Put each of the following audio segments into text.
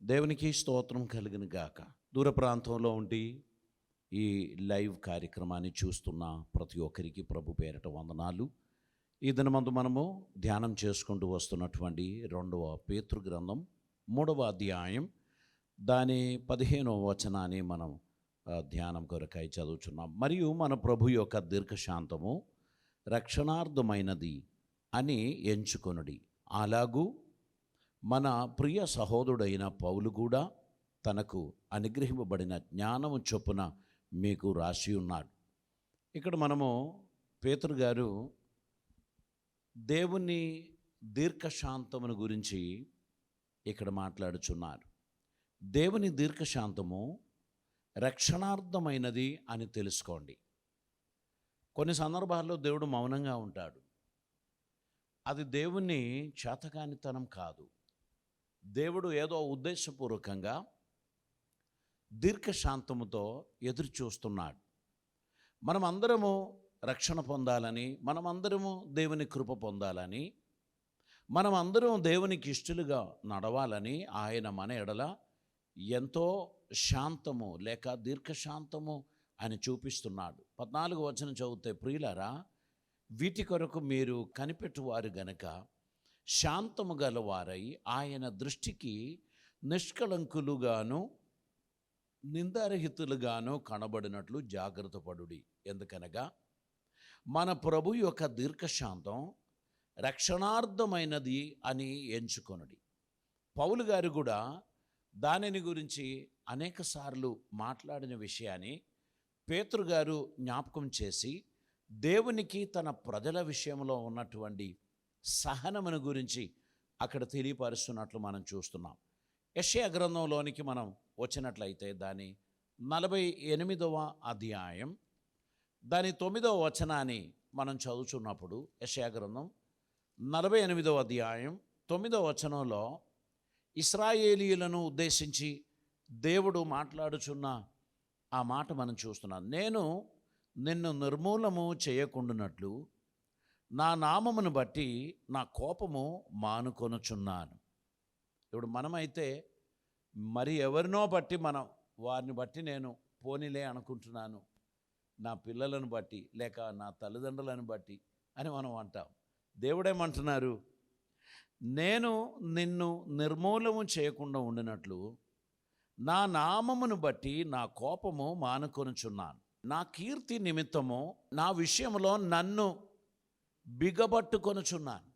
దేవునికి స్తోత్రం కలిగిన గాక. దూర ప్రాంతంలో ఉండి ఈ లైవ్ కార్యక్రమాన్ని చూస్తున్న ప్రతి ఒక్కరికి ప్రభు పేరట వందనాలు. ఈ దినమందు మనము ధ్యానం చేసుకుంటూ వస్తున్నటువంటి 2వ పేతురు గ్రంథం 3వ అధ్యాయం దాని 15వ వచనాన్ని మనం ధ్యానం కొరకై చదువుచున్నాం. మరియు మన ప్రభు యొక్క దీర్ఘశాంతము రక్షణార్థమైనది అని ఎంచుకొనుడి. అలాగూ మన ప్రియ సహోదరుడైన పౌలు కూడా తనకు అనుగ్రహింపబడిన జ్ఞానము చొప్పున మీకు రాసి ఉన్నాడు. ఇక్కడ మనము పేతురు గారు దేవుని దీర్ఘశాంతమును గురించి ఇక్కడ మాట్లాడుచున్నారు. దేవుని దీర్ఘశాంతము రక్షణార్థమైనది అని తెలుసుకోండి. కొన్ని సందర్భాల్లో దేవుడు మౌనంగా ఉంటాడు. అది దేవుని చేతకానితనం కాదు. దేవుడు ఏదో ఉద్దేశపూర్వకంగా దీర్ఘశాంతముతో ఎదురు చూస్తున్నాడు. మనమందరము రక్షణ పొందాలని, మనమందరము దేవుని కృప పొందాలని, మనమందరం దేవునికి ఇష్టలుగా నడవాలని ఆయన మన ఎడల ఎంతో శాంతము లేక దీర్ఘశాంతము అని చూపిస్తున్నాడు. 14వ వచనం చదివితే, ప్రియులారా, వీటి కొరకు మీరు కనిపెట్టువారు గనక శాంతము గలవారై ఆయన దృష్టికి నిష్కళంకులుగాను నిందారహితులుగాను కనబడినట్లు జాగ్రత్త పడుడి. ఎందుకనగా మన ప్రభు యొక్క దీర్ఘశాంతం రక్షణార్థమైనది అని ఎంచుకొనుడి. పౌలు గారు కూడా దానిని గురించి అనేకసార్లు మాట్లాడిన విషయాన్ని పేతురు గారు జ్ఞాపకం చేసి దేవునికి తన ప్రజల విషయంలో ఉన్నటువంటి సహనమును గురించి అక్కడ తెలియపరుస్తున్నట్లు మనం చూస్తున్నాం. యెషయా గ్రంథంలోనికి మనం వచ్చినట్లయితే దాని 48వ అధ్యాయం దాని 9వ వచనాన్ని మనం చదువుతున్నప్పుడు, యెషయా గ్రంథం 48వ అధ్యాయం 9వ వచనంలో ఇశ్రాయేలీయులను ఉద్దేశించి దేవుడు మాట్లాడుచున్న ఆ మాట మనం చూస్తున్నాం. నేను నిన్ను నిర్మూలము చేయకుండానట్లు నా నామమును బట్టి నా కోపము మానుకొనుచున్నాను. ఇప్పుడు మనమైతే మరి ఎవరినో బట్టి వారిని బట్టి నేను పోనీలే అనుకుంటున్నాను, నా పిల్లలను బట్టి లేక నా తల్లిదండ్రులను బట్టి అని మనం అంటాం. దేవుడేమంటున్నారు? నేను నిన్ను నిర్మూలము చేయకుండా ఉండినట్లు నా నామమును బట్టి నా కోపము మానుకొనుచున్నాను. నా కీర్తి నిమిత్తము నా విషయంలో నన్ను బిగబట్టుకొనుచున్నాను.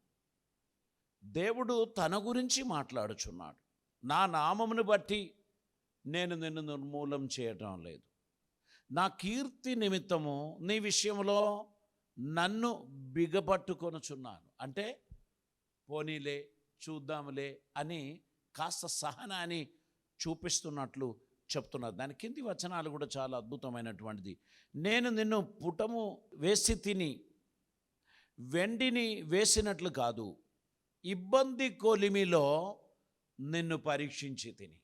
దేవుడు తన గురించి మాట్లాడుచున్నాడు. నా నామమును బట్టి నేను నిన్ను నిర్మూలం చేయటం లేదు. నా కీర్తి నిమిత్తము నీ విషయంలో నన్ను బిగబట్టుకొనుచున్నాను. అంటే పోనీలే, చూద్దాములే అని కాస్త సహనాన్ని చూపిస్తున్నట్లు చెప్తున్నారు. దాని కింది వచనాలు కూడా చాలా అద్భుతమైనటువంటిది. నేను నిన్ను పుటము వేసి తిని వెండిని వేసినట్లు కాదు, ఇబ్బంది కొలిమిలో నిన్ను పరీక్షించి తిని.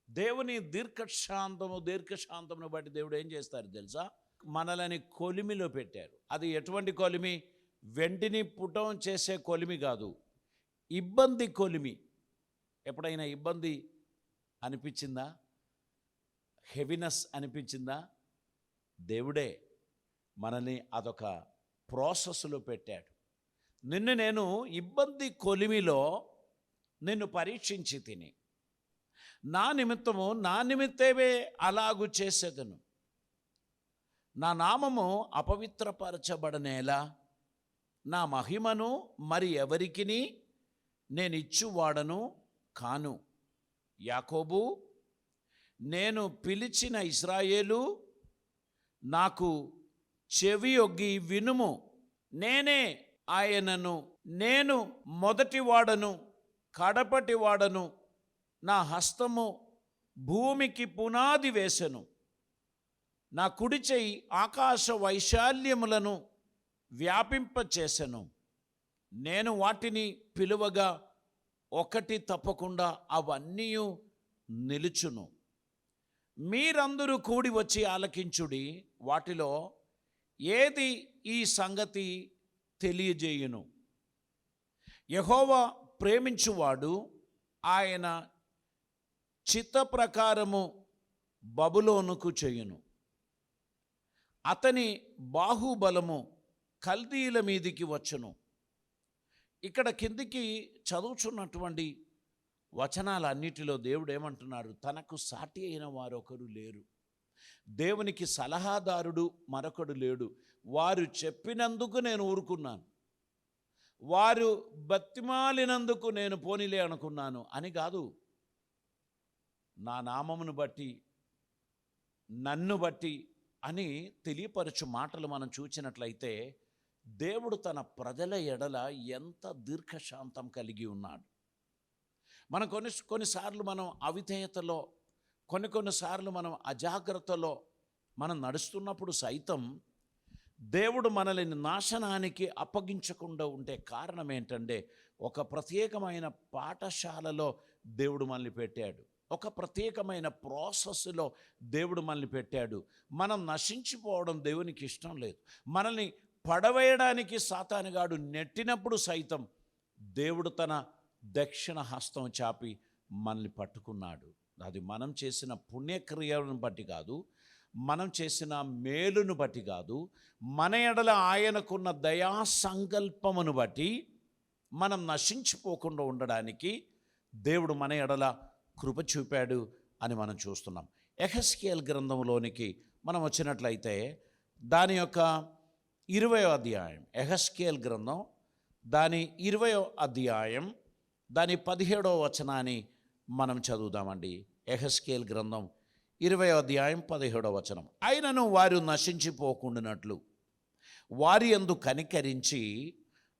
దేవుని దీర్ఘశాంతమును బట్టి దేవుడు ఏం చేస్తారు తెలుసా? మనలని కొలిమిలో పెట్టారు. అది ఎటువంటి కొలిమి? వెండిని పుటం చేసే కొలిమి కాదు, ఇబ్బంది కొలిమి. ఎప్పుడైనా ఇబ్బంది అనిపించిందా? హెవీనెస్ అనిపించిందా? దేవుడే మనల్ని అదొక ప్రాసెస్లో పెట్టాడు. నిన్ను నేను ఇబ్బంది కొలిమిలో నిన్ను పరీక్షించి తిని నా నిమిత్తమే అలాగు చేసేదను. నా నామము అపవిత్రపరచబడనేలా నా మహిమను మరి ఎవరికిని నేను ఇచ్చువాడను కాను. యాకోబు, నేను పిలిచిన ఇశ్రాయేలు, నాకు చెవియొగ్గి వినుము. నేనే ఆయనను, నేను మొదటివాడను కడపటివాడను. నా హస్తము భూమికి పునాది వేసెను. నా కుడి చెయ్యి ఆకాశ వైశాల్యములను వ్యాపింపచేసెను. నేను వాటిని పిలువగా ఒకటి తప్పకుండా అవన్నీ నిలుచును. మీరందరూ కూడి వచ్చి ఆలకించుడి. వాటిలో ఏది ఈ సంగతి తెలియజేయును? యెహోవా ప్రేమించువాడు ఆయన చిత్త ప్రకారము బబులోనుకు చేయును. అతని బాహుబలము కల్దీల మీదికి వచ్చును. ఇక్కడ కిందికి చదువుచున్నటువంటి వచనాలన్నిటిలో దేవుడు ఏమంటున్నారు? తనకు సాటి అయిన వారొకరు లేరు, దేవునికి సలహాదారుడు మరొకడు లేడు. వారు చెప్పినందుకు నేను ఊరుకున్నాను, వారు బతిమాలినందుకు నేను పోనీలే అనుకున్నాను అని కాదు. నా నామమును బట్టి, నన్ను బట్టి అని తెలియపరచు మాటలు మనం చూచినట్లయితే దేవుడు తన ప్రజల ఎడల ఎంత దీర్ఘశాంతం కలిగి ఉన్నాడు. మనం కొన్నిసార్లు మనం అవిధేయతలో, కొన్నిసార్లు మనం అజాగ్రత్తలో మనం నడుస్తున్నప్పుడు సైతం దేవుడు మనల్ని నాశనానికి అప్పగించకుండా ఉండే కారణం ఏంటంటే, ఒక ప్రత్యేకమైన పాఠశాలలో దేవుడు మనల్ని పెట్టాడు, ఒక ప్రత్యేకమైన ప్రాసెస్లో దేవుడు మనల్ని పెట్టాడు. మనం నశించిపోవడం దేవునికి ఇష్టం లేదు. మనల్ని పడవేయడానికి సాతానుగాడు నెట్టినప్పుడు సైతం దేవుడు తన దక్షిణ హస్తం చాపి మనల్ని పట్టుకున్నాడు. అది మనం చేసిన పుణ్యక్రియలను బట్టి కాదు, మనం చేసిన మేలును బట్టి కాదు, మన ఎడల ఆయనకున్న దయా సంకల్పమును బట్టి మనం నశించిపోకుండా ఉండడానికి దేవుడు మన ఎడల కృప చూపాడు అని మనం చూస్తున్నాం. యెహెజ్కేలు గ్రంథంలోనికి మనం వచ్చినట్లయితే దాని యొక్క 20వ అధ్యాయం, యెహెజ్కేలు గ్రంథం దాని 20వ అధ్యాయం దాని 17వ వచనాన్ని మనం చదువుదామండి. యెహెజ్కేలు గ్రంథం 20వ అధ్యాయం 17వ వచనం. అయినను వారు నశించిపోకుండానట్లు వారి యందు కనికరించి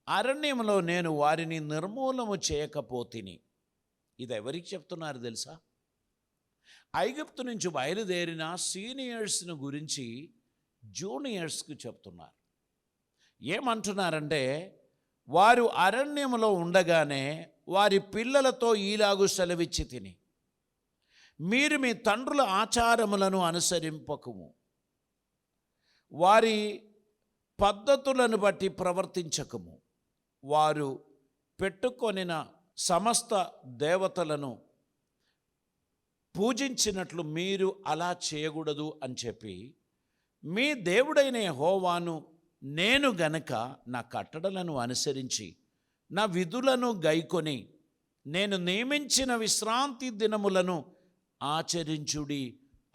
అరణ్యంలో నేను వారిని నిర్మూలము చేయకపోతిని. ఇది ఎవరికి చెప్తున్నారు తెలుసా? ఐగుప్తు నుంచి బయలుదేరిన సీనియర్స్ను గురించి జూనియర్స్కి చెప్తున్నారు. ఏమంటున్నారంటే, వారు అరణ్యంలో ఉండగానే వారి పిల్లలతో ఈలాగు సెలవిచ్చి తిని, మీరు మీ తండ్రుల ఆచారములను అనుసరింపకుము, వారి పద్ధతులను బట్టి ప్రవర్తించకము, వారు పెట్టుకొనిన సమస్త దేవతలను పూజించినట్లు మీరు అలా చేయకూడదు అని చెప్పి, మీ దేవుడైన యెహోవాను నేను గనక నా కట్టడలను అనుసరించి నా విధులను గైకొని నేను నియమించిన విశ్రాంతి దినములను ఆచరించుడి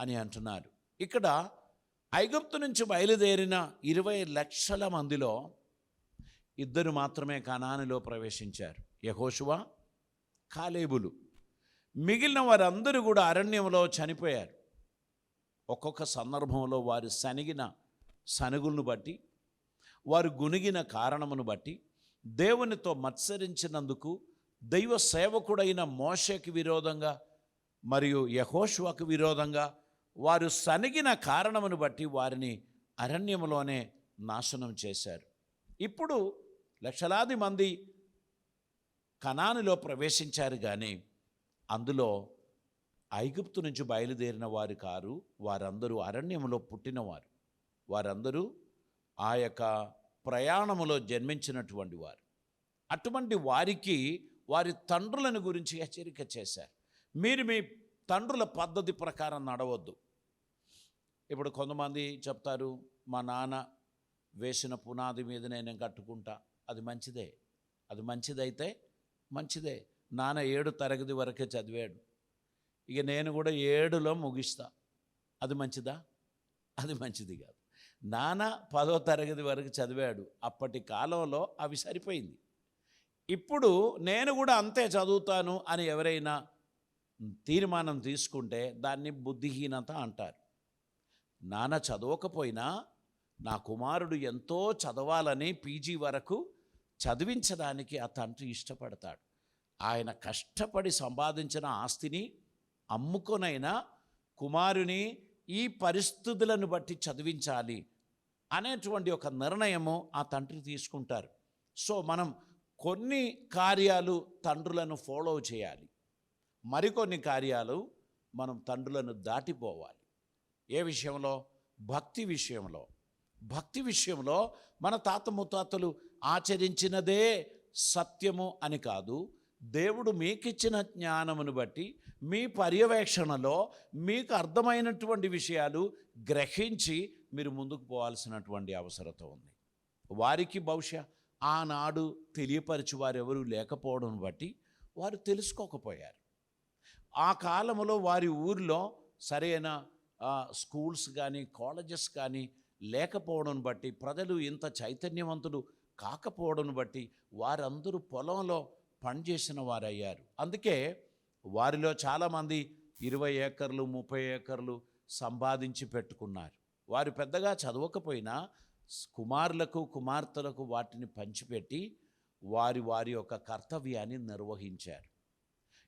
అని అంటున్నారు. ఇక్కడ ఐగుప్తు నుంచి బయలుదేరిన 20 లక్షల మందిలో 2 మాత్రమే కనానులో ప్రవేశించారు, యెహోషువ, కాలేబులు. మిగిలిన వారందరూ కూడా అరణ్యంలో చనిపోయారు. ఒక్కొక్క సందర్భంలో వారు సనిగిన సనుగులను బట్టి, వారు గునిగిన కారణమును బట్టి, దేవునితో మత్సరించినందుకు, దైవ సేవకుడైన మోషేకి విరోధంగా మరియు యెహోషువకు విరోధంగా వారు సనిగిన కారణమును బట్టి వారిని అరణ్యంలోనే నాశనం చేశారు. ఇప్పుడు లక్షలాది మంది కనానులో ప్రవేశించారు, కానీ అందులో ఐగుప్తు నుంచి బయలుదేరిన వారు కారు. వారందరూ అరణ్యంలో పుట్టినవారు, వారందరూ ఆ యొక్క ప్రయాణములో జన్మించినటువంటి వారు. అటువంటి వారికి వారి తండ్రులను గురించి హెచ్చరిక చేశారు. మీరు మీ తండ్రుల పద్ధతి ప్రకారం నడవద్దు. ఇప్పుడు కొంతమంది చెప్తారు, మా నాన్న వేసిన పునాది మీద నేను కట్టుకుంటా. అది మంచిదే, అది మంచిదైతే మంచిదే. నాన్న 7 తరగతి వరకే చదివాడు, ఇక నేను కూడా 7లో ముగిస్తా. అది మంచిదా? అది మంచిది కాదు. నాన్న 10వ తరగతి వరకు చదివాడు, అప్పటి కాలంలో అవి సరిపోయింది. ఇప్పుడు నేను కూడా అంతే చదువుతాను అని ఎవరైనా తీర్మానం తీసుకుంటే దాన్ని బుద్ధిహీనత అంటారు. నాన్న చదవకపోయినా నా కుమారుడు ఎంతో చదవాలని పీజీ వరకు చదివించడానికి ఆ తండ్రి ఇష్టపడతాడు. ఆయన కష్టపడి సంపాదించిన ఆస్తిని అమ్ముకొనైనా కుమారుని ఈ పరిస్థితులను బట్టి చదివించాలి అనేటువంటి ఒక నిర్ణయము ఆ తండ్రి తీసుకుంటారు. సో మనం కొన్ని కార్యాలు తండ్రులను ఫాలో చేయాలి, మరికొన్ని కార్యాలు మనం తండ్రులను దాటిపోవాలి. ఏ విషయంలో? భక్తి విషయంలో. భక్తి విషయంలో మన తాత ముత్తాతలు ఆచరించినదే సత్యము అని కాదు, దేవుడు మీకిచ్చిన జ్ఞానమును బట్టి మీ పర్యవేక్షణలో మీకు అర్థమైనటువంటి విషయాలు గ్రహించి మీరు ముందుకు పోవాల్సినటువంటి అవసరత ఉంది. వారికి బహుశా ఆనాడు తెలియపరిచి వారెవరూ లేకపోవడం బట్టి వారు తెలుసుకోకపోయారు. ఆ కాలంలో వారి ఊరిలో సరైన స్కూల్స్ కానీ కాలేజెస్ కానీ లేకపోవడం బట్టి, ప్రజలు ఇంత చైతన్యవంతులు కాకపోవడం బట్టి వారందరూ పొలంలో పనిచేసిన వారయ్యారు. అందుకే వారిలో చాలామంది 20 ఏకర్లు 30 ఏకర్లు సంపాదించి పెట్టుకున్నారు. వారు పెద్దగా చదవకపోయినా కుమారులకు కుమార్తెలకు వాటిని పంచిపెట్టి వారి వారి యొక్క కర్తవ్యాన్ని నిర్వహించారు.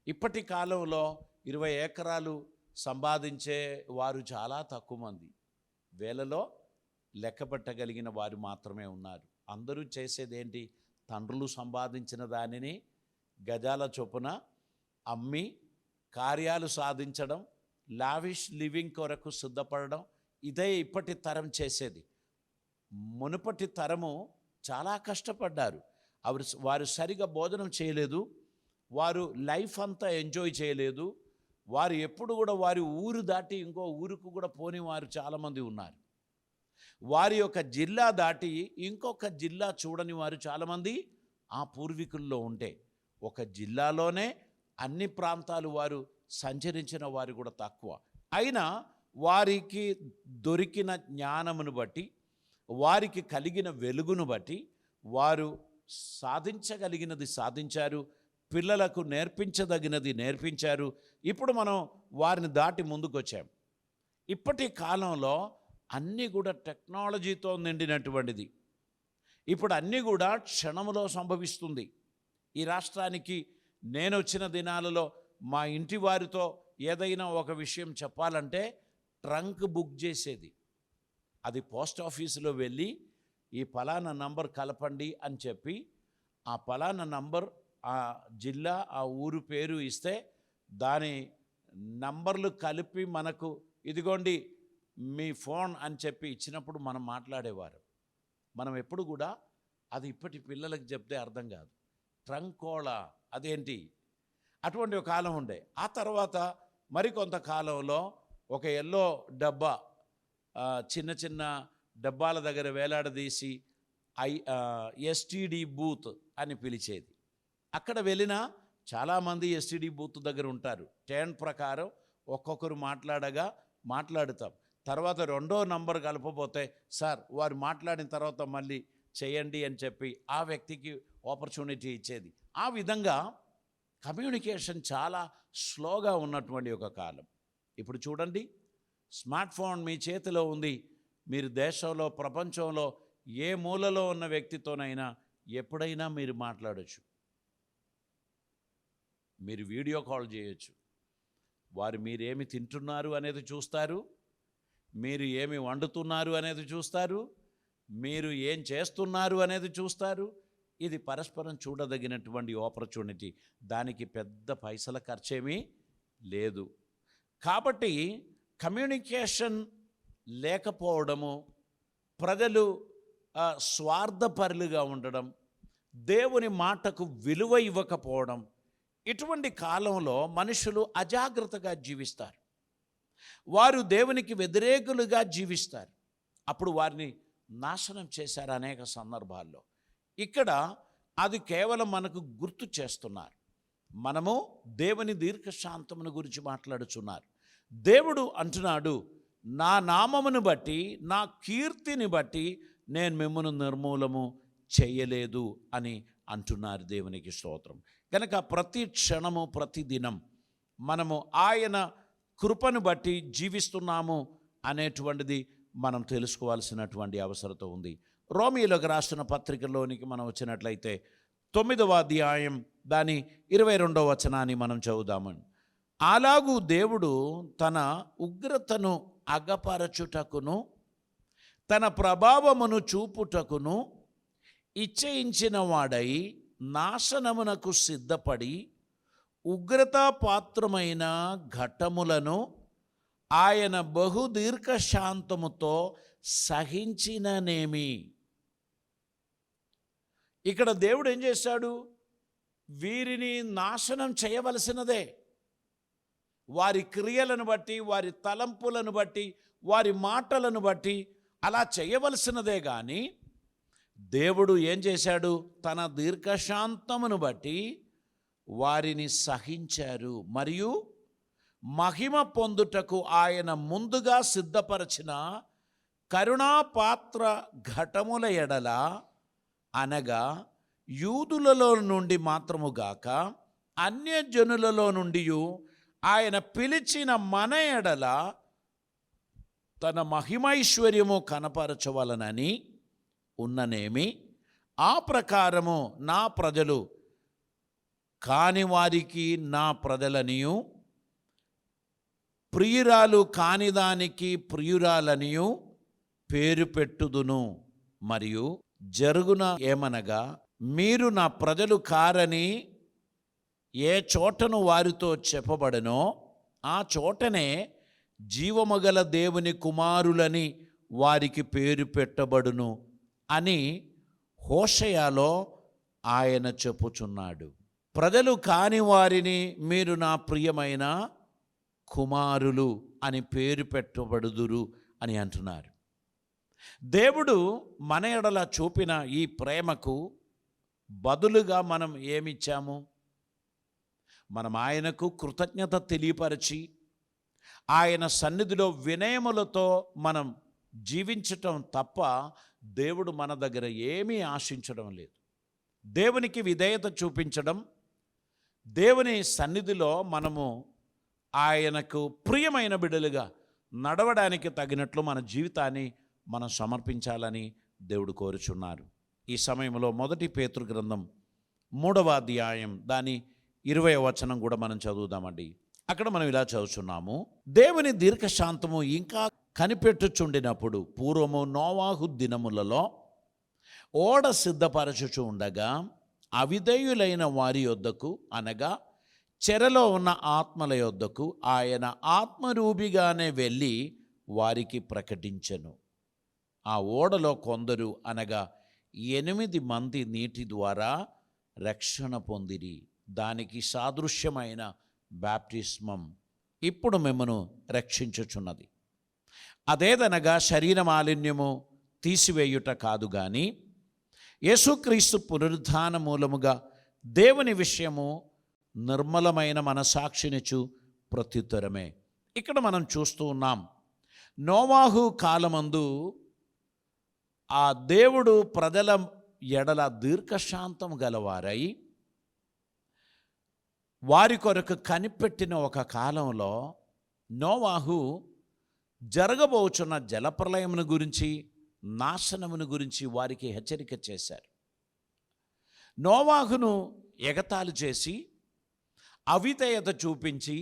ఇప్పటి కాలంలో 20 ఎకరాలు సంపాదించే వారు చాలా తక్కువ మంది, వేలలో లెక్కపెట్టగలిగిన వారు మాత్రమే ఉన్నారు. అందరూ చేసేదేంటి? తండ్రులు సంపాదించిన దానిని గజాల చొప్పున అమ్మి కార్యాలు సాధించడం, లావిష్ లివింగ్ కొరకు సిద్ధపడడం, ఇదే ఇప్పటి తరం చేసేది. మునుపటి తరము చాలా కష్టపడ్డారు. వారు సరిగా భోజనం చేయలేదు, వారు లైఫ్ అంతా ఎంజాయ్ చేయలేదు. వారు ఎప్పుడు కూడా వారి ఊరు దాటి ఇంకో ఊరుకు కూడా పోని వారు చాలామంది ఉన్నారు. వారి యొక్క జిల్లా దాటి ఇంకొక జిల్లా చూడని వారు చాలామంది ఆ పూర్వీకుల్లో ఉంటే, ఒక జిల్లాలోనే అన్ని ప్రాంతాలు వారు సంచరించిన వారు కూడా తక్కువ. అయినా వారికి దొరికిన జ్ఞానమును బట్టి, వారికి కలిగిన వెలుగును బట్టి వారు సాధించగలిగినది సాధించారు, పిల్లలకు నేర్పించదగినది నేర్పించారు. ఇప్పుడు మనం వారిని దాటి ముందుకు వచ్చాం. ఇప్పటి కాలంలో అన్నీ కూడా టెక్నాలజీతో నిండినటువంటిది. ఇప్పుడు అన్నీ కూడా క్షణములో సంభవిస్తుంది. ఈ రాష్ట్రానికి నేను వచ్చిన దినాలలో మా ఇంటి వారితో ఏదైనా ఒక విషయం చెప్పాలంటే ట్రంక్ బుక్ చేసేది. అది పోస్ట్ ఆఫీసులో వెళ్ళి ఈ ఫలానా నంబర్ కలపండి అని చెప్పి ఆ ఫలానా నంబర్, ఆ జిల్లా, ఆ ఊరు పేరు ఇస్తే దాని నంబర్లు కలిపి మనకు ఇదిగోండి మీ ఫోన్ అని చెప్పి ఇచ్చినప్పుడు మనం మాట్లాడేవారు. మనం ఎప్పుడు కూడా అది ఇప్పటి పిల్లలకు చెప్తే అర్థం కాదు. ట్రంకోలా అదేంటి? అటువంటి ఒక కాలం ఉండే. ఆ తర్వాత మరికొంత కాలంలో ఒక ఎల్లో డబ్బా చిన్న చిన్న డబ్బాల దగ్గర వేలాడదీసి ఎస్టీడీ బూత్ అని పిలిచేది. అక్కడ వెళ్ళినా చాలామంది ఎస్టీడీ బూత్ దగ్గర ఉంటారు. టర్న్ ప్రకారం ఒక్కొక్కరు మాట్లాడుతాం. తర్వాత రెండో నంబర్ కలపబోతే సార్ వారు మాట్లాడిన తర్వాత మళ్ళీ చేయండి అని చెప్పి ఆ వ్యక్తికి ఆపర్చునిటీ ఇచ్చేది. ఆ విధంగా కమ్యూనికేషన్ చాలా స్లోగా ఉన్నటువంటి ఒక కాలం. ఇప్పుడు చూడండి, స్మార్ట్ ఫోన్ మీ చేతిలో ఉంది. మీరు దేశంలో, ప్రపంచంలో ఏ మూలలో ఉన్న వ్యక్తితోనైనా ఎప్పుడైనా మీరు మాట్లాడచ్చు. మీరు వీడియో కాల్ చేయొచ్చు. వారు మీరేమి తింటున్నారు అనేది చూస్తారు, మీరు ఏమి వండుతున్నారు అనేది చూస్తారు, మీరు ఏం చేస్తున్నారు అనేది చూస్తారు. ఇది పరస్పరం చూడదగినటువంటి ఆపర్చునిటీ. దానికి పెద్ద పైసల ఖర్చేమీ లేదు. కాబట్టి కమ్యూనికేషన్ లేకపోవడము, ప్రజలు స్వార్థపరులుగా ఉండడం, దేవుని మాటకు విలువ ఇవ్వకపోవడం, ఇటువంటి కాలంలో మనుషులు అజాగ్రత్తగా జీవిస్తారు. వారు దేవునికి వ్యతిరేకులుగా జీవిస్తారు. అప్పుడు వారిని నాశనం చేశారు అనేక సందర్భాల్లో. ఇక్కడ అది కేవలం మనకు గుర్తు చేస్తున్నారు. మనము దేవుని దీర్ఘశాంతమును గురించి మాట్లాడుచున్నారు. దేవుడు అంటున్నాడు, నా నామమును బట్టి, నా కీర్తిని బట్టి నేను మిమ్మల్ని నిర్మూలము చేయలేదు అని అంటున్నారు. దేవునికి స్తోత్రం. కనుక ప్రతి క్షణము, ప్రతి దినం మనము ఆయన కృపను బట్టి జీవిస్తున్నాము అనేటువంటిది మనం తెలుసుకోవాల్సినటువంటి అవసరత ఉంది. రోమీయులకు రాసిన పత్రికలోనికి మనం వచ్చినట్లయితే 9వ అధ్యాయం దాని 22వ వచనాన్ని మనం చదువుదామని. అలాగూ దేవుడు తన ఉగ్రతను అగపరచుటకును తన ప్రభావమును చూపుటకును ఇచ్చయించిన వాడై నాశనమునకు సిద్ధపడి ఉగ్రతాపాత్రమైన ఘటములను ఆయన బహుదీర్ఘశాంతముతో సహించిననేమి. ఇక్కడ దేవుడు ఏం చేశాడు? వీరిని నాశనం చేయవలసినదే. వారి క్రియలను బట్టి, వారి తలంపులను బట్టి, వారి మాటలను బట్టి అలా చేయవలసినదే. కానీ దేవుడు ఏం చేశాడు? తన దీర్ఘశాంతమును బట్టి వారిని సహించారు. మరియు మహిమ పొందుటకు ఆయన ముందుగా సిద్ధపరచిన కరుణాపాత్ర ఘటముల ఎడల, అనగా యూదులలో నుండి మాత్రముగాక అన్యజనులలో నుండి ఆయన పిలిచిన మన ఎడల తన మహిమైశ్వర్యము కనపరచవలనని ఉన్ననేమి, ఆ ప్రకారము నా ప్రజలు కాని వారికి నా ప్రజలనియు, ప్రియురాలు కానిదానికి ప్రియురాలనియు పేరు పెట్టుదును. మరియు జరుగున ఏమనగా, మీరు నా ప్రజలు కారని ఏ చోటను వారితో చెప్పబడనో ఆ చోటనే జీవమగల దేవుని కుమారులని వారికి పేరు పెట్టబడును అని హోషేయలో ఆయన చెప్పుచున్నాడు. ప్రజలు కాని వారిని మీరు నా ప్రియమైన కుమారులు అని పేరు పెట్టబడుదురు అని అంటున్నారు. దేవుడు మన ఎడల చూపిన ఈ ప్రేమకు బదులుగా మనం ఏమిచ్చాము? మనం ఆయనకు కృతజ్ఞత తెలియపరిచి ఆయన సన్నిధిలో వినయములతో మనం జీవించటం తప్ప దేవుడు మన దగ్గర ఏమీ ఆశించడం లేదు. దేవునికి విధేయత చూపించడం, దేవుని సన్నిధిలో మనము ఆయనకు ప్రియమైన బిడ్డలుగా నడవడానికి తగినట్లు మన జీవితాన్ని మనం సమర్పించాలని దేవుడు కోరుచున్నారు. ఈ సమయంలో 1 పేతురు గ్రంథం 3వ అధ్యాయం దాని 20వ వచనం కూడా మనం చదువుదామండి. అక్కడ మనం ఇలా చదువుచున్నాము. దేవుని దీర్ఘశాంతము ఇంకా కనిపెట్టుచుండినప్పుడు పూర్వము నోవాహు దినములలో ఓడ సిద్ధపరచుచు ఉండగా అవిధేయులైన వారి యొద్దకు, అనగా చెరలో ఉన్న ఆత్మల యొద్దకు ఆయన ఆత్మరూపిగానే వెళ్ళి వారికి ప్రకటించెను. ఆ ఓడలో కొందరు, అనగా 8 మంది నీటి ద్వారా రక్షణ పొందిరి. దానికి సాదృశ్యమైన బాప్టిస్మం ఇప్పుడు మిమ్మను రక్షించుచున్నది. అదేదనగా శరీర మాలిన్యము తీసివేయుట కాదు, కానీ యేసుక్రీస్తు పునరుద్ధాన మూలముగా దేవుని విషయము నిర్మలమైన మనసాక్షినిచు ప్రత్యుత్తరమే. ఇక్కడ మనం చూస్తూ ఉన్నాం, నోవాహు కాలమందు ఆ దేవుడు ప్రజల ఎడల దీర్ఘశాంతం గలవారై వారి కొరకు కనిపెట్టిన ఒక కాలంలో నోవాహు జరగబోచున్న జలప్రలయమును గురించి, నాశనమును గురించి వారికి హెచ్చరిక చేశారు. నోవాహును ఎగతాళి చేసి, అవిధేయత చూపించి,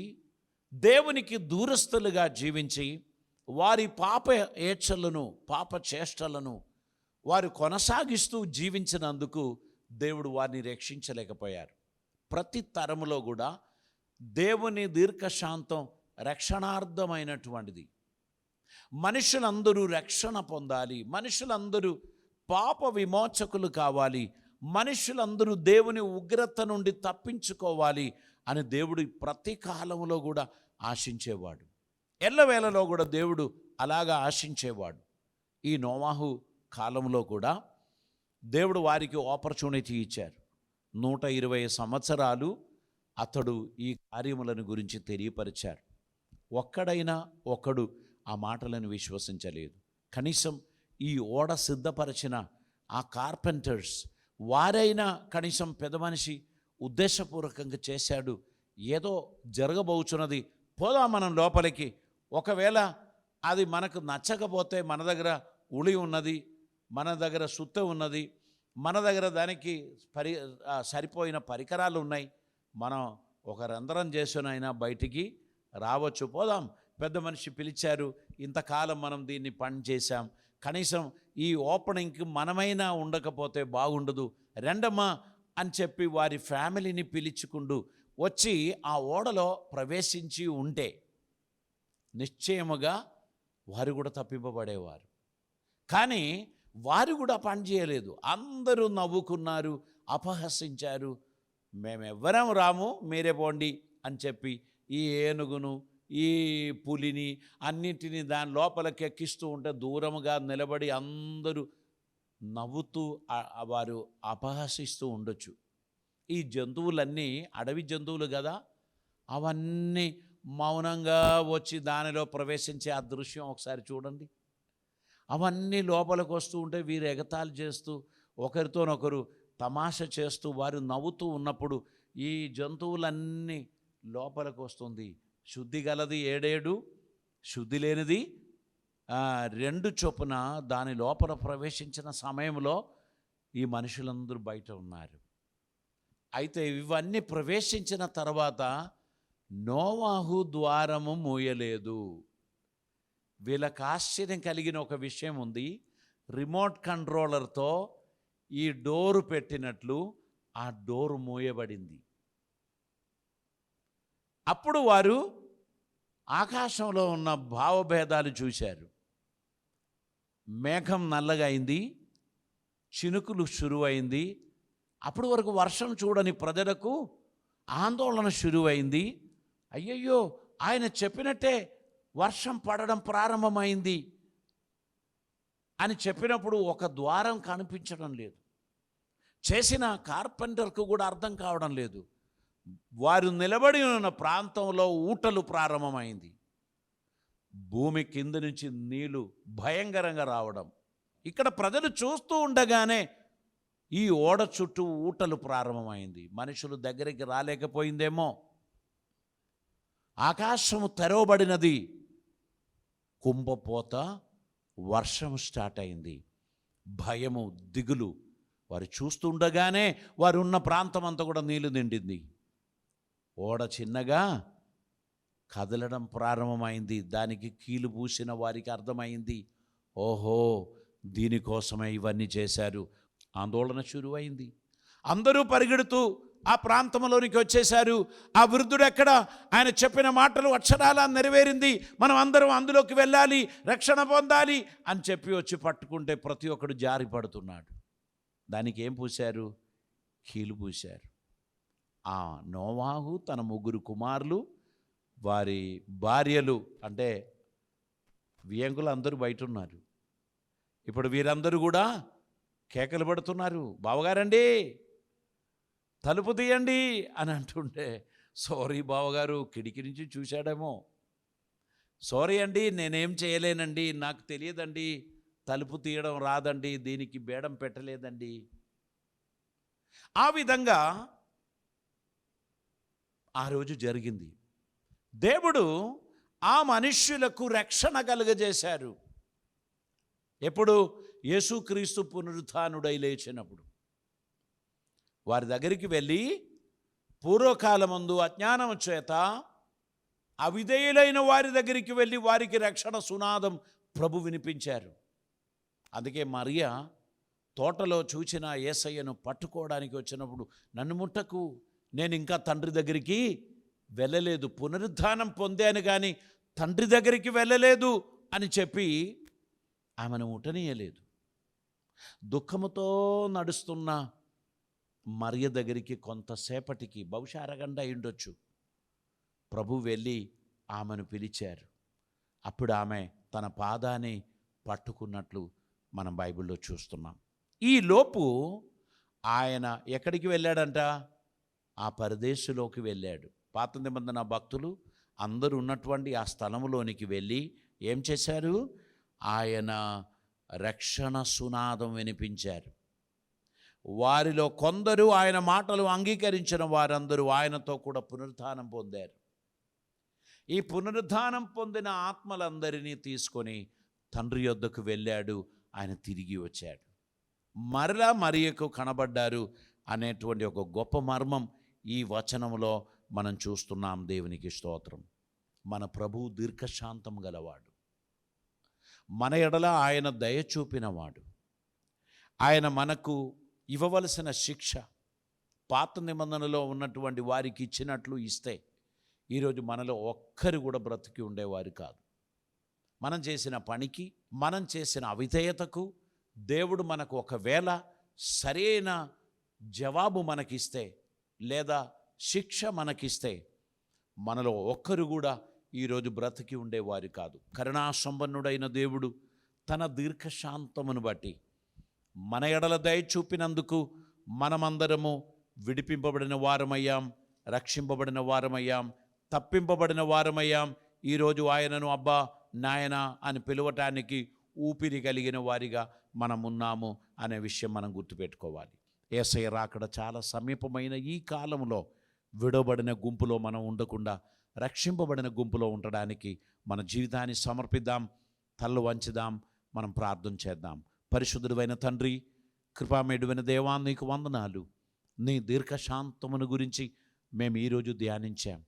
దేవునికి దూరస్తులుగా జీవించి, వారి పాప ఏచ్ఛలను, పాప చేష్టలను వారు కొనసాగిస్తూ జీవించినందుకు దేవుడు వారిని రక్షించలేకపోయారు. ప్రతి తరములో కూడా దేవుని దీర్ఘశాంతం రక్షణార్థమైనటువంటిది. మనుషులందరూ రక్షణ పొందాలి, మనుషులందరూ పాప విమోచకులు కావాలి, మనుషులందరూ దేవుని ఉగ్రత నుండి తప్పించుకోవాలి అని దేవుడు ప్రతి కాలంలో కూడా ఆశించేవాడు. ఎల్లవేళలో కూడా దేవుడు అలాగా ఆశించేవాడు. ఈ నోవాహు కాలంలో కూడా దేవుడు వారికి ఆపర్చునిటీ ఇచ్చారు. 120 సంవత్సరాలు అతడు ఈ కార్యములను గురించి తెలియపరిచారు. ఒక్కడైనా ఒకడు ఆ మాటలను విశ్వసించలేదు. కనీసం ఈ ఓడ సిద్ధపరిచిన ఆ కార్పెంటర్స్ వారైనా కనీసం పెద్ద మనిషి ఉద్దేశపూర్వకంగా చేశాడు, ఏదో జరగబోచున్నది, పోదాం మనం లోపలికి, ఒకవేళ అది మనకు నచ్చకపోతే మన దగ్గర ఉలి ఉన్నది, మన దగ్గర సుత్త ఉన్నది, మన దగ్గర దానికి సరిపోయిన పరికరాలు ఉన్నాయి, మనం ఒక రంధ్రం చేసునైనా బయటికి రావచ్చు, పోదాం. పెద్ద మనిషి పిలిచారు, ఇంతకాలం మనం దీన్ని పని చేశాం, కనీసం ఈ ఓపెనింగ్కి మనమైనా ఉండకపోతే బాగుండదు, రెండమ్మా అని చెప్పి వారి ఫ్యామిలీని పిలుచుకుంటూ వచ్చి ఆ ఓడలో ప్రవేశించి ఉంటే నిశ్చయముగా వారు కూడా తప్పింపబడేవారు. కానీ వారు కూడా పని చేయలేదు. అందరూ నవ్వుకున్నారు, అపహసించారు. మేమెవ్వరం రాము, మీరే పోండి అని చెప్పి ఈ ఏనుగును ఈ పులిని అన్నింటినీ దాని లోపలికి ఎక్కిస్తూ ఉంటే దూరముగా నిలబడి అందరూ నవ్వుతూ వారు అపహసిస్తూ ఉండొచ్చు. ఈ జంతువులన్నీ అడవి జంతువులు కదా, అవన్నీ మౌనంగా వచ్చి దానిలో ప్రవేశించే ఆ దృశ్యం ఒకసారి చూడండి. అవన్నీ లోపలికి వస్తూ ఉంటే వీరు ఎగతాళి చేస్తూ ఒకరితోనొకరు తమాషా చేస్తూ వారు నవ్వుతూ ఉన్నప్పుడు ఈ జంతువులన్నీ లోపలికి వస్తుంది. శుద్ధి గలది 7, శుద్ధి లేనిది 2 చొప్పున దాని లోపల ప్రవేశించిన సమయంలో ఈ మనుషులందరూ బయట ఉన్నారు. అయితే ఇవన్నీ ప్రవేశించిన తర్వాత నోవాహు ద్వారము మూయలేదు. వీళ్ళకి ఆశ్చర్యం కలిగిన ఒక విషయం ఉంది. రిమోట్ కంట్రోలర్తో ఈ డోరు పెట్టినట్లు ఆ డోరు మూయబడింది. అప్పుడు వారు ఆకాశంలో ఉన్న భావభేదాలు చూశారు. మేఘం నల్లగా అయింది, చినుకులు షురువైంది. అప్పటి వరకు వర్షం చూడని ప్రజలకు ఆందోళన షురువైంది. అయ్యయ్యో, ఆయన చెప్పినట్టే వర్షం పడడం ప్రారంభమైంది అని చెప్పినప్పుడు ఒక ద్వారం కనిపించడం లేదు. చేసిన కార్పెంటర్కు కూడా అర్థం కావడం లేదు. వారు నిలబడి ఉన్న ప్రాంతంలో ఊటలు ప్రారంభమైంది. భూమి కింద నుంచి నీళ్లు భయంకరంగా రావడం. ఇక్కడ ప్రజలు చూస్తూ ఉండగానే ఈ ఓడ చుట్టూ ఊటలు ప్రారంభమైంది. మనుషులు దగ్గరికి రాలేకపోయిందేమో. ఆకాశము తెరవబడినది, కుంభపోత, వర్షం స్టార్ట్ అయింది. భయము, దిగులు. వారు చూస్తుండగానే వారు ఉన్న ప్రాంతం అంతా కూడా నీళ్లు నిండింది. ఓడ చిన్నగా కదలడం ప్రారంభమైంది. దానికి కీలు పూసిన వారికి అర్థమైంది, ఓహో, దీనికోసమే ఇవన్నీ చేశారు. ఆందోళన షురువైంది. అందరూ పరిగెడుతూ ఆ ప్రాంతంలోనికి వచ్చేశారు. ఆ వృద్ధుడు ఎక్కడ? ఆయన చెప్పిన మాటలు అక్షరాలా నెరవేరింది, మనం అందరం అందులోకి వెళ్ళాలి, రక్షణ పొందాలి అని చెప్పి వచ్చి పట్టుకుంటే ప్రతి ఒక్కడు జారి పడుతున్నాడు. దానికి ఏం పూశారు? కీలు పూశారు. ఆ నోవాహు తన 3 కుమారులు, వారి భార్యలు, అంటే వియంకులు అందరూ బయట ఉన్నారు. ఇప్పుడు వీరందరూ కూడా కేకలు పడుతున్నారు, బావగారండి తలుపు తీయండి అని అంటుంటే, సారీ బావగారు, కిటికీ నుంచి చూశాడేమో, సారీ అండి నేనేం చేయలేనండి, నాకు తెలియదండి, తలుపు తీయడం రాదండి, దీనికి బేడం పెట్టలేదండి. ఆ విధంగా ఆ రోజు జరిగింది. దేవుడు ఆ మనుష్యులకు రక్షణ కలుగజేశారు. ఎప్పుడు? యేసుక్రీస్తు పునరుత్థానుడై లేచినప్పుడు. వారి దగ్గరికి వెళ్ళి పూర్వకాలమందు అజ్ఞానం చేత అవిధేయులైన వారి దగ్గరికి వెళ్ళి వారికి రక్షణ సునాదం ప్రభు వినిపించారు. అందుకే మరియా తోటలో చూచిన యేసయ్యను పట్టుకోవడానికి వచ్చినప్పుడు, నన్ను ముట్టకు, నేను ఇంకా తండ్రి దగ్గరికి వెళ్ళలేదు, పునరుద్ధానం పొందాను కానీ తండ్రి దగ్గరికి వెళ్ళలేదు అని చెప్పి ఆమెను ముట్టనీయలేదు. దుఃఖముతో నడుస్తున్న మరియ దగ్గరికి కొంతసేపటికి, బహుశా అరగంట అయ్యుండొచ్చు, ప్రభు వెళ్ళి ఆమెను పిలిచారు. అప్పుడు ఆమె తన పాదాన్ని పట్టుకున్నట్లు మనం బైబిల్లో చూస్తున్నాం. ఈ లోపు ఆయన ఎక్కడికి వెళ్ళాడంట? ఆ పరదేశంలోకి వెళ్ళాడు. పాత నిబంధన భక్తులు అందరూ ఉన్నటువంటి ఆ స్థలంలోనికి వెళ్ళి ఏం చేశారు? ఆయన రక్షణ సునాదం వినిపించారు. వారిలో కొందరు ఆయన మాటలు అంగీకరించిన వారందరూ ఆయనతో కూడా పునరుత్థానం పొందారు. ఈ పునరుత్థానం పొందిన ఆత్మలందరినీ తీసుకొని తండ్రి యొద్దకు వెళ్ళాడు. ఆయన తిరిగి వచ్చాడు, మరలా మరియకు కనబడ్డారు అనేటువంటి ఒక గొప్ప మర్మం ఈ వచనంలో మనం చూస్తున్నాం. దేవునికి స్తోత్రం. మన ప్రభువు దీర్ఘశాంతం గలవాడు, మన ఎడల ఆయన దయ చూపినవాడు. ఆయన మనకు ఇవ్వవలసిన శిక్ష పాత నిబంధనలో ఉన్నటువంటి వారికి ఇచ్చినట్లు ఇస్తే ఈరోజు మనలో ఒక్కరు కూడా బ్రతికి ఉండేవారు కాదు. మనం చేసిన పనికి, మనం చేసిన అవిధేయతకు దేవుడు మనకు ఒకవేళ సరైన జవాబు మనకిస్తే లేదా శిక్ష మనకిస్తే మనలో ఒక్కరు కూడా ఈరోజు బ్రతికి ఉండేవారు కాదు. కరుణాసంపన్నుడైన దేవుడు తన దీర్ఘశాంతమును బట్టి మన ఎడల దయ చూపినందుకు మనమందరము విడిపింపబడిన వారమయ్యాం, రక్షింపబడిన వారమయ్యాం, తప్పింపబడిన వారమయ్యాం. ఈరోజు ఆయనను అబ్బా నాయన అని పిలవటానికి ఊపిరి కలిగిన వారిగా మనం ఉన్నాము అనే విషయం మనం గుర్తుపెట్టుకోవాలి. యేసయ్య రాకడ చాలా సమీపమైన ఈ కాలంలో విడవబడిన గుంపులో మనం ఉండకుండా రక్షింపబడిన గుంపులో ఉండడానికి మన జీవితాన్ని సమర్పిద్దాం, తలలు వంచుదాం, మనం ప్రార్థన చేద్దాం. పరిశుద్ధుడైన తండ్రి, కృపామేడువైన దేవా, నీకు వందనాలు. నీ దీర్ఘశాంతమును గురించి మేము ఈరోజు ధ్యానించాం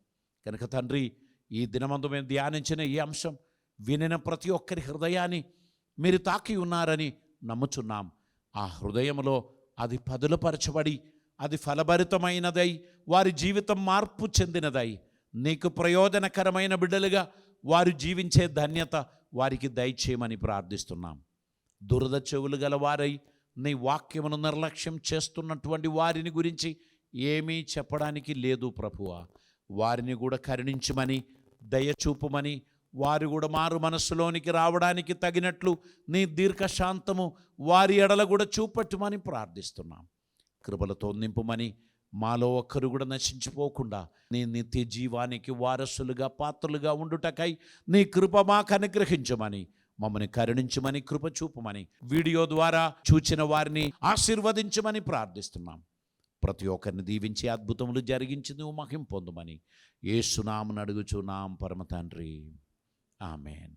కనుక తండ్రి, ఈ దినమందు మేము ధ్యానించిన ఈ అంశం వినిన ప్రతి ఒక్కరి హృదయాన్ని మీరు తాకి ఉన్నారని నమ్ముచున్నాం. ఆ హృదయంలో అది పదులపరచబడి అది ఫలభరితమైనదై వారి జీవితం మార్పు చెందినదై నీకు ప్రయోజనకరమైన బిడ్డలుగా వారు జీవించే ధన్యత వారికి దయచేయమని ప్రార్థిస్తున్నాం. దురద చెవులు గల వారై నీ వాక్యమును నిర్లక్ష్యం చేస్తున్నటువంటి వారిని గురించి ఏమీ చెప్పడానికి లేదు ప్రభువా. వారిని కూడా కరుణించమని, దయచూపుమని, వారు కూడా మారు మనస్సులోనికి రావడానికి తగినట్లు నీ దీర్ఘశాంతము వారి ఎడల కూడా చూపట్టుమని ప్రార్థిస్తున్నాం. కృపలతో నింపుమని, మాలో ఒక్కరు కూడా నశించిపోకుండా నీ నిత్య జీవానికి వారసులుగా పాత్రలుగా ఉండుటకై నీ కృప మాకు అనుగ్రహించమని, మమ్మల్ని కరుణించమని, కృప చూపమని, వీడియో ద్వారా చూచిన వారిని ఆశీర్వదించమని ప్రార్థిస్తున్నాం. ప్రతి ఒక్కరిని దీవించి అద్భుతములు జరిగించి నువ్వు మహిమ పొందుమని యేసు నామమున అడుగుచున్నాం పరమ తండ్రి. ఆమేన్.